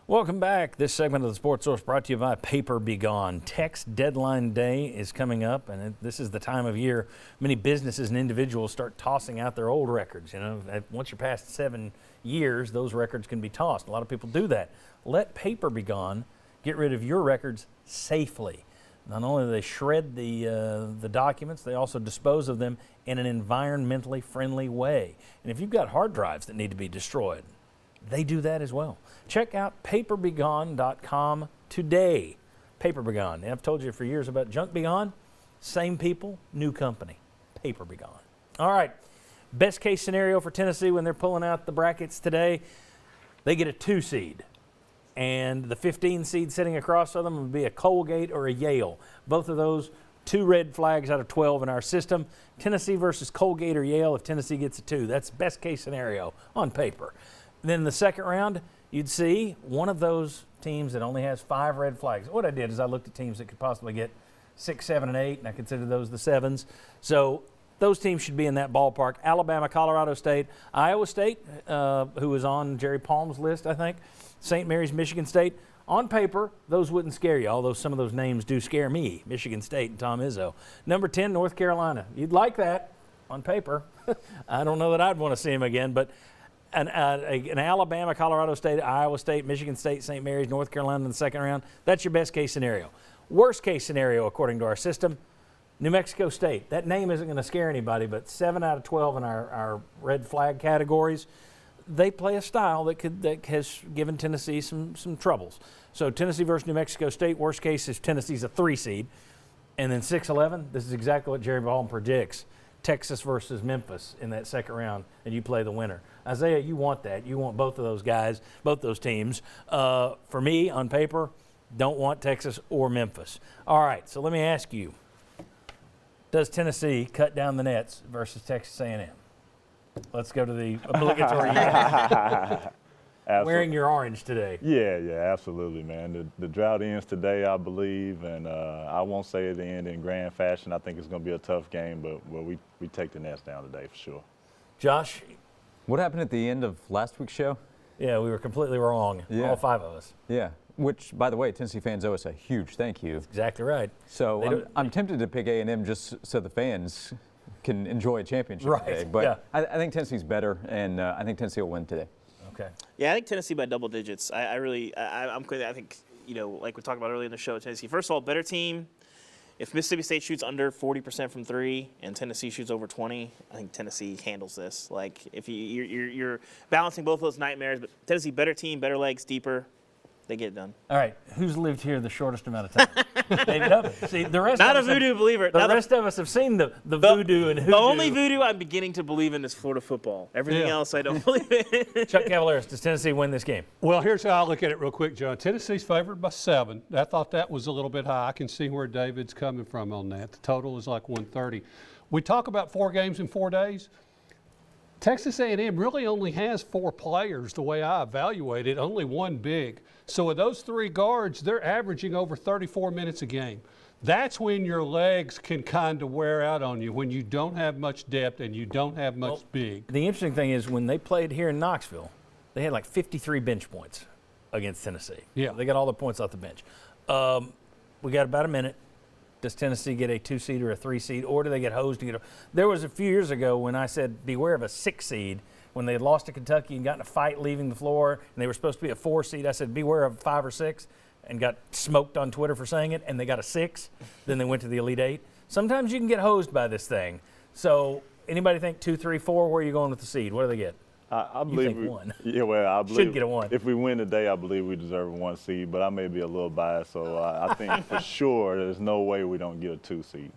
Welcome back. This segment of the Sports Source brought to you by Paper Be Gone. Tax deadline day is coming up, and this is the time of year many businesses and individuals start tossing out their old records. You know, once you're past 7 years, those records can be tossed. A lot of people do that. Let Paper Be Gone get rid of your records safely. Not only do they shred the documents, they also dispose of them in an environmentally friendly way. And if you've got hard drives that need to be destroyed, they do that as well. Check out paperbegone.com today. Paper Be Gone. And I've told you for years about Junk Be Gone. Same people, new company. Paper Be Gone. All right. Best case scenario for Tennessee when they're pulling out the brackets today, they get a 2 seed. And the 15 seed sitting across from them would be a Colgate or a Yale. Both of those 2 red flags out of 12 in our system. Tennessee versus Colgate or Yale if Tennessee gets a 2. That's best case scenario on paper. Then in the second round, you'd see one of those teams that only has 5 red flags. What I did is I looked at teams that could possibly get 6, 7, and 8, and I considered those the 7s. So those teams should be in that ballpark. Alabama, Colorado State, Iowa State, who was on Jerry Palm's list, I think, St. Mary's, Michigan State. On paper, those wouldn't scare you, although some of those names do scare me, Michigan State and Tom Izzo. Number 10, North Carolina. You'd like that on paper. I don't know that I'd want to see him again, but an Alabama, Colorado State, Iowa State, Michigan State, St. Mary's, North Carolina in the second round, that's your best case scenario. Worst case scenario, according to our system, New Mexico State. That name isn't going to scare anybody, but 7 out of 12 in our red flag categories, they play a style that has given Tennessee some troubles. So Tennessee versus New Mexico State, worst case is Tennessee's a 3 seed. And then 6-11, this is exactly what Jerry Palm predicts. Texas versus Memphis in that second round, and you play the winner. Isaiah, you want that. You want both of those guys, both those teams. For me, on paper, don't want Texas or Memphis. All right, so let me ask you, does Tennessee cut down the nets versus Texas A&M? Let's go to the obligatory wearing your orange today. Yeah, absolutely, man. The drought ends today, I believe, and I won't say it end in grand fashion. I think it's going to be a tough game, but we take the Nets down today for sure. Josh? What happened at the end of last week's show? Yeah, we were completely wrong, all 5 of us. Yeah, which, by the way, Tennessee fans owe us a huge thank you. That's exactly right. So I'm tempted to pick A&M just so the fans can enjoy a championship today. But yeah. I think Tennessee's better, and I think Tennessee will win today. Okay. Yeah, I think Tennessee by double digits. I'm clear. I think, like we talked about earlier in the show, Tennessee, first of all, better team. If Mississippi State shoots under 40% from 3 and Tennessee shoots over 20, I think Tennessee handles this. Like, if you're balancing both those nightmares, but Tennessee, better team, better legs, deeper, they get it done. All right, who's lived here the shortest amount of time? David Hubbard. See, the rest Not of a voodoo believer. The rest of us have seen the voodoo and hoodoo. The only voodoo I'm beginning to believe in is Florida football. Everything else I don't believe in. Chuck Cavaleris, does Tennessee win this game? Well, here's how I look at it real quick, John. Tennessee's favored by 7. I thought that was a little bit high. I can see where David's coming from on that. The total is like 130. We talk about 4 games in 4 days. Texas A&M really only has 4 players the way I evaluate it, only 1 big. So with those 3 guards, they're averaging over 34 minutes a game. That's when your legs can kind of wear out on you, when you don't have much depth and you don't have much big. The interesting thing is when they played here in Knoxville, they had like 53 bench points against Tennessee. Yeah. They got all the points off the bench. We got about a minute. Does Tennessee get a 2 seed or a 3 seed, or do they get hosed to get a? There was a few years ago when I said beware of a 6 seed when they had lost to Kentucky and got in a fight leaving the floor, and they were supposed to be a 4 seed. I said beware of 5 or 6, and got smoked on Twitter for saying it, and they got a 6. Then they went to the Elite 8. Sometimes you can get hosed by this thing. So anybody think 2, 3, 4? Where are you going with the seed? What do they get? I believe think 1. Yeah, well, I believe Should get a 1. If we win today, I believe we deserve a 1 seed, but I may be a little biased, so I think for sure there's no way we don't get a 2 seed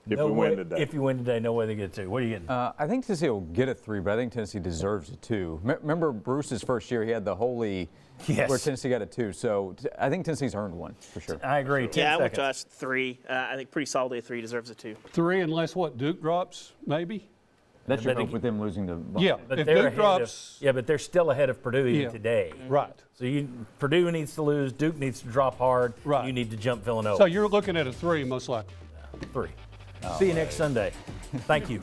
if we win today. If you win today, no way they get a 2. What are you getting? I think Tennessee will get a 3, but I think Tennessee deserves a 2. Remember Bruce's first year, he had the holy where Tennessee got a 2. So I think Tennessee's earned 1 for sure. I agree. 10 Yeah, I'm with seconds. Josh. 3. I think pretty solidly a 3 deserves a 2. 3 unless Duke drops, maybe? That's your But hope with them losing to Yeah, But if they're Duke ahead drops, but they're still ahead of Purdue even Yeah. today. right. So Purdue needs to lose. Duke needs to drop hard. Right. You need to jump Villanova. So you're looking at a 3 most likely. 3. See you next Sunday. Thank you.